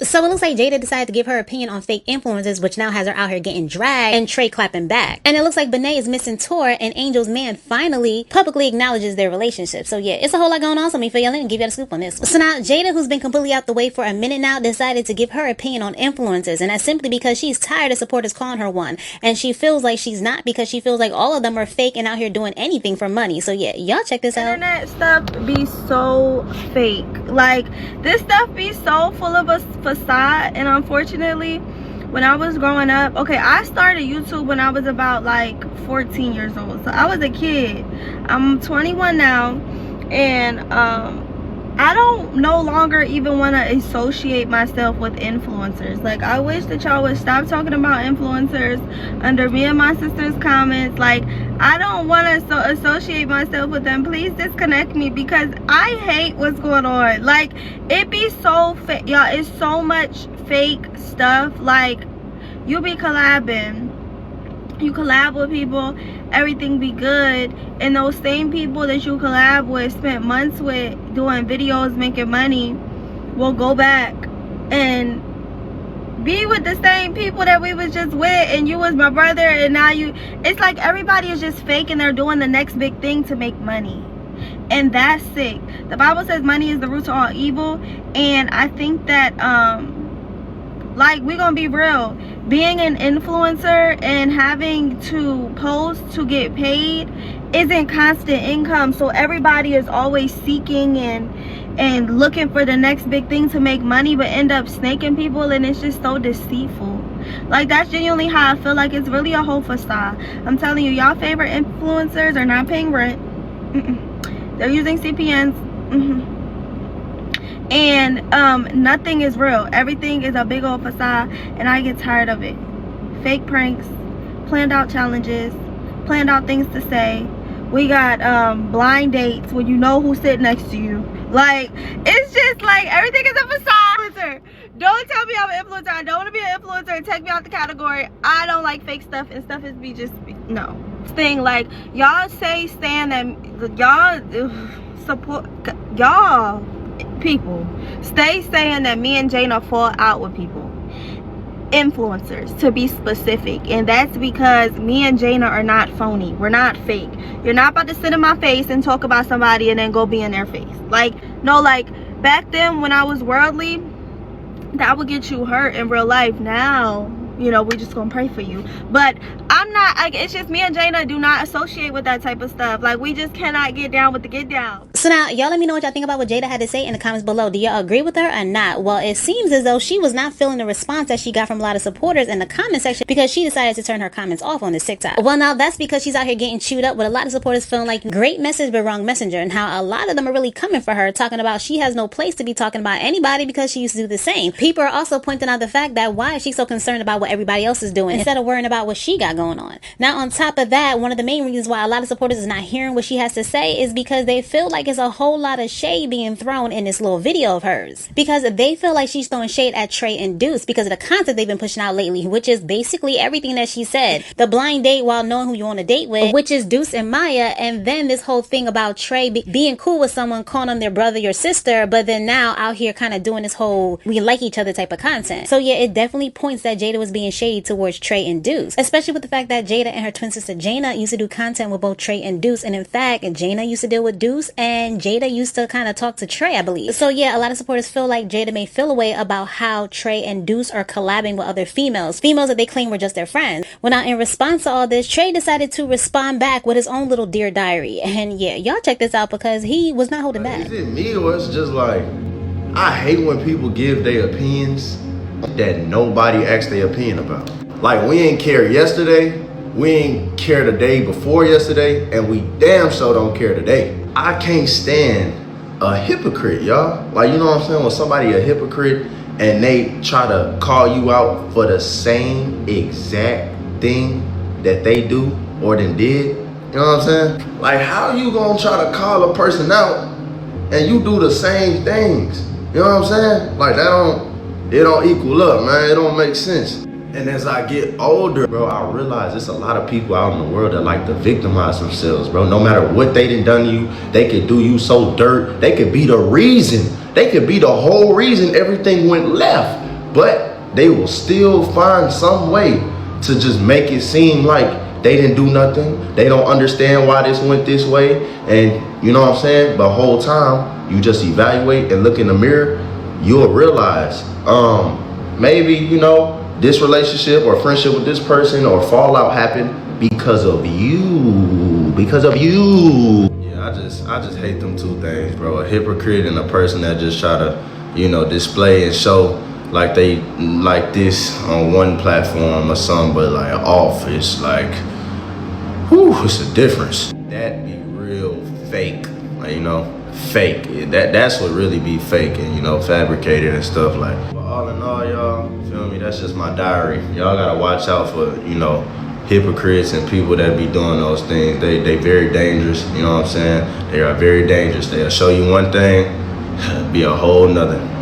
So it looks like Jada decided to give her opinion on fake influencers, which now has her out here getting dragged and Trey clapping back. And it looks like Benet is missing tour and Angel's man finally publicly acknowledges their relationship. So yeah, it's a whole lot going on. So let me fill you in and give you a scoop on this. So now Jada, who's been completely out the way for a minute now, decided to give her opinion on influencers. And that's simply because she's tired of supporters calling her one. And she feels like she's not, because she feels like all of them are fake and out here doing anything for money. So yeah, y'all check this out. Internet stuff be so fake. Like, this stuff be so full of a facade. And unfortunately, when I was growing up, okay, I started YouTube when I was about like 14 years old. So I was a kid. I'm 21 now, and I don't no longer even want to associate myself with influencers. Like, I wish that y'all would stop talking about influencers under me and my sister's comments. Like, I don't want to associate myself with them. Please disconnect me, because I hate what's going on. Like, it be so fake, y'all. It's so much fake stuff. Like, you be collabing, you collab with people, everything be good, and those same people that you collab with, spent months with, doing videos, making money, will go back and be with the same people that we was just with, and you was my brother, and now you, it's like everybody is just fake and they're doing the next big thing to make money. And that's sick. The Bible says money is the root of all evil, and I think that like, we're gonna be real, being an influencer and having to post to get paid isn't constant income. So everybody is always seeking and looking for the next big thing to make money, but end up snaking people, and it's just so deceitful. Like, that's genuinely how I feel. Like, it's really a whole facade. I'm telling you, y'all favorite influencers are not paying rent. They're using CPNs. And nothing is real. Everything is a big old facade, and I get tired of it. Fake pranks, planned out challenges, planned out things to say. We got blind dates when you know who's sitting next to you. Like, it's just like everything is a facade. Don't tell me I'm an influencer. I don't want to be an influencer and take me out the category. I don't like fake stuff, and stuff is be just no thing. Like, y'all say stand that y'all support, y'all people stay saying that me and Jada fall out with people, influencers to be specific, and that's because me and Jada are not phony. We're not fake. You're not about to sit in my face and talk about somebody and then go be in their face. Like, no, like back then when I was worldly, that would get you hurt in real life. Now, you know, we're just gonna pray for you. But I'm not, like, it's just me and Jada do not associate with that type of stuff. Like, we just cannot get down with the get down. So now, y'all let me know what y'all think about what Jada had to say in the comments below. Do y'all agree with her or not? Well, it seems as though she was not feeling the response that she got from a lot of supporters in the comment section, because she decided to turn her comments off on this TikTok. Well, now that's because she's out here getting chewed up with a lot of supporters feeling like great message but wrong messenger, and how a lot of them are really coming for her, talking about she has no place to be talking about anybody because she used to do the same. People are also pointing out the fact that why is she so concerned about what everybody else is doing instead of worrying about what she got going on. Now, on top of that, one of the main reasons why a lot of supporters is not hearing what she has to say is because they feel like it's a whole lot of shade being thrown in this little video of hers, because they feel like she's throwing shade at Trey and Deuce because of the content they've been pushing out lately, which is basically everything that she said. The blind date while knowing who you want to date with, which is Deuce and Maya, and then this whole thing about Trey being cool with someone, calling them their brother, your sister, but then now out here kind of doing this whole we like each other type of content. So yeah, it definitely points that Jada was being shady towards Trey and Deuce, especially with the fact that Jada and her twin sister Jada used to do content with both Trey and Deuce, and in fact Jada used to deal with Deuce and Jada used to kind of talk to Trey, I believe. So yeah, a lot of supporters feel like Jada may feel a way about how Trey and Deuce are collabing with other females that they claim were just their friends. Well, now in response to all this, Trey decided to respond back with his own little Dear Diary, and yeah, y'all check this out because he was not holding back. Is it me, or it's just like, I hate when people give their opinions that nobody asked their opinion about. Like, we ain't care yesterday, we ain't care the day before yesterday, and we damn sure don't care today. I can't stand a hypocrite, y'all. Like, you know what I'm saying? When somebody a hypocrite and they try to call you out for the same exact thing that they do or then did, you know what I'm saying? Like, how you gonna try to call a person out and you do the same things? You know what I'm saying? Like, it don't equal up, man. It don't make sense. And as I get older, bro, I realize there's a lot of people out in the world that like to victimize themselves, bro. No matter what they done to you, they could do you so dirt. They could be the reason. They could be the whole reason everything went left. but they will still find some way to just make it seem like they didn't do nothing. They don't understand why this went this way. And you know what I'm saying? But the whole time, you just evaluate and look in the mirror, you'll realize, maybe, you know, this relationship or friendship with this person or fallout happened because of you. Because of you. Yeah, I just hate them two things, bro. A hypocrite and a person that just try to, you know, display and show like they like this on one platform or something, but like off, it's like, whew, it's a difference. That be real fake, like, you know, fake. That's what really be fake and, you know, fabricated and stuff like. But all in all, y'all, feel me? That's just my diary. Y'all gotta watch out for, you know, hypocrites and people that be doing those things. They very dangerous. You know what I'm saying? They are very dangerous. They'll show you one thing, be a whole nother.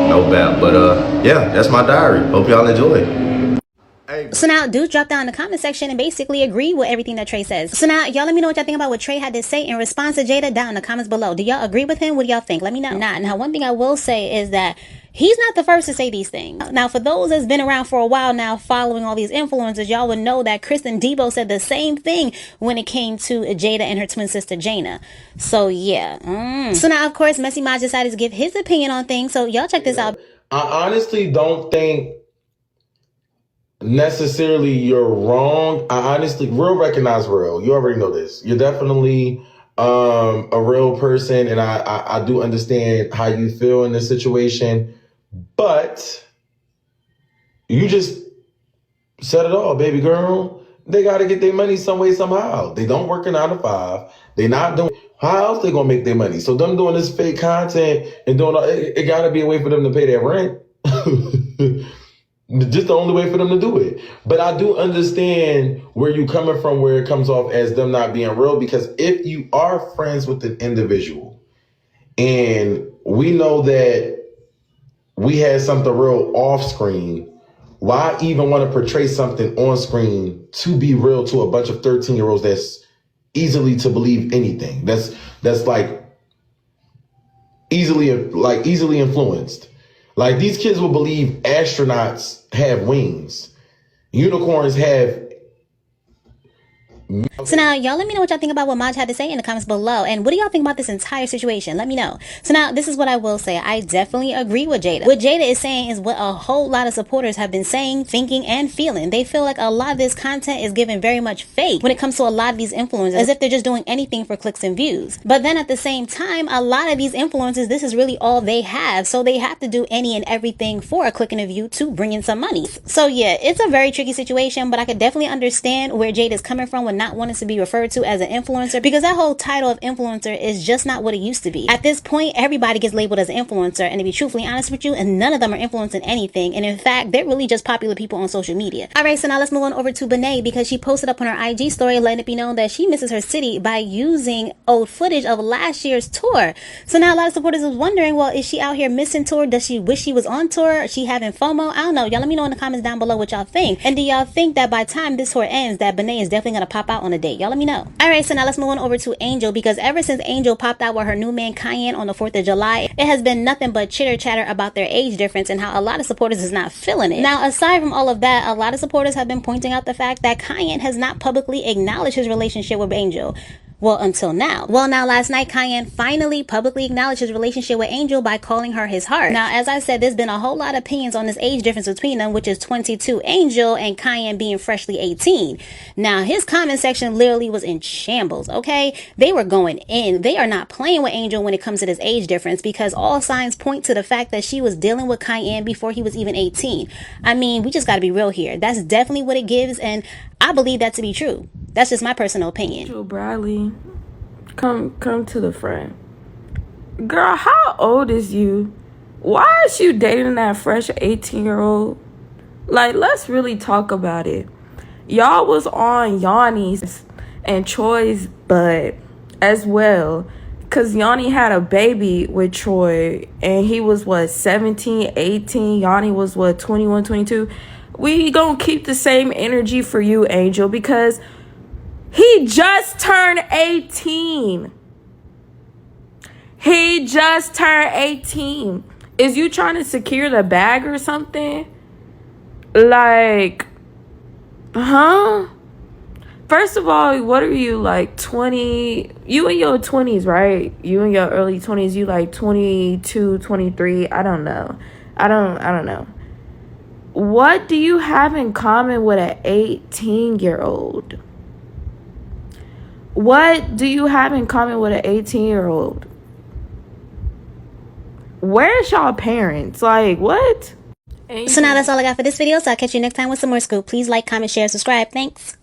No doubt. But yeah, that's my diary. Hope y'all enjoy it. So now dudes drop down in the comment section and basically agree with everything that Trey says. So now y'all let me know what y'all think about what Trey had to say in response to Jada down in the comments below. Do y'all agree with him? What do y'all think? Let me know. Now one thing I will say is that he's not the first to say these things. Now, for those that's been around for a while now following all these influencers, y'all would know that Kristen Debo said the same thing when it came to Jada and her twin sister Jayda. So yeah. So now, of course, Messy Maj decided to give his opinion on things. So y'all check this out. I honestly don't think necessarily you're wrong. I honestly, real recognize real. You already know this. You're definitely a real person, and I do understand how you feel in this situation. But you just said it all, baby girl. They got to get their money some way, somehow. They don't work a 9 to 5. They not doing. How else they gonna make their money? So them doing this fake content and doing all, it got to be a way for them to pay their rent. Just the only way for them to do it. But I do understand where you coming from, where it comes off as them not being real. Because if you are friends with an individual, and we know that we had something real off screen, why even want to portray something on screen to be real to a bunch of 13-year-olds that's easily to believe anything? That's like easily influenced. Like, these kids will believe astronauts have wings. Unicorns have. So now y'all let me know what y'all think about what Maj had to say in the comments below, and what do y'all think about this entire situation? Let me know. So now this is what I will say. I definitely agree with Jada. What Jada is saying is what a whole lot of supporters have been saying, thinking, and feeling. They feel like a lot of this content is given very much fake when it comes to a lot of these influencers, as if they're just doing anything for clicks and views. But then at the same time, a lot of these influencers, this is really all they have, so they have to do any and everything for a click and a view to bring in some money. So yeah, it's a very tricky situation, but I could definitely understand where Jada's coming from with not wanting to be referred to as an influencer, because that whole title of influencer is just not what it used to be. At this point, everybody gets labeled as an influencer, and to be truthfully honest with you, and none of them are influencing anything, and in fact, they're really just popular people on social media. Alright, so now let's move on over to Benet, because she posted up on her IG story letting it be known that she misses her city by using old footage of last year's tour. So now a lot of supporters was wondering, well, is she out here missing tour? Does she wish she was on tour? Is she having FOMO? I don't know. Y'all let me know in the comments down below what y'all think. And do y'all think that by the time this tour ends, that Benet is definitely gonna pop out on a date? Y'all let me know. Alright, so now let's move on over to Angel, because ever since Angel popped out with her new man Kiyan on the 4th of July, it has been nothing but chitter chatter about their age difference and how a lot of supporters is not feeling it. Now, aside from all of that, a lot of supporters have been pointing out the fact that Kiyan has not publicly acknowledged his relationship with Angel. Well, until now. Well, now last night, Kiyan finally publicly acknowledged his relationship with Angel by calling her his heart. Now, as I said, there's been a whole lot of opinions on this age difference between them, which is 22 Angel and Kiyan being freshly 18. Now, his comment section literally was in shambles, okay? They were going in. They are not playing with Angel when it comes to this age difference, because all signs point to the fact that she was dealing with Kiyan before he was even 18. I mean, we just got to be real here. That's definitely what it gives, and I believe that to be true. That's just my personal opinion. Angel Bradley, come to the front. Girl, how old is you? Why is you dating that fresh 18-year-old? Like, let's really talk about it. Y'all was on Yanni's and Troy's butt as well, because Yanni had a baby with Troy, and he was, what, 17, 18? Yanni was, what, 21, 22? We gonna keep the same energy for you, Angel, because he just turned 18. He just turned 18. Is you trying to secure the bag or something? Like, huh? First of all, what are you, like 20? You in your 20s, right? You in your early 20s. You like 22, 23. I don't know. I don't know. What do you have in common with an 18-year-old? What do you have in common with an 18-year-old? Where's y'all parents? Like, what? So now that's all I got for this video. So I'll catch you next time with some more scoop. Please like, comment, share, subscribe. Thanks.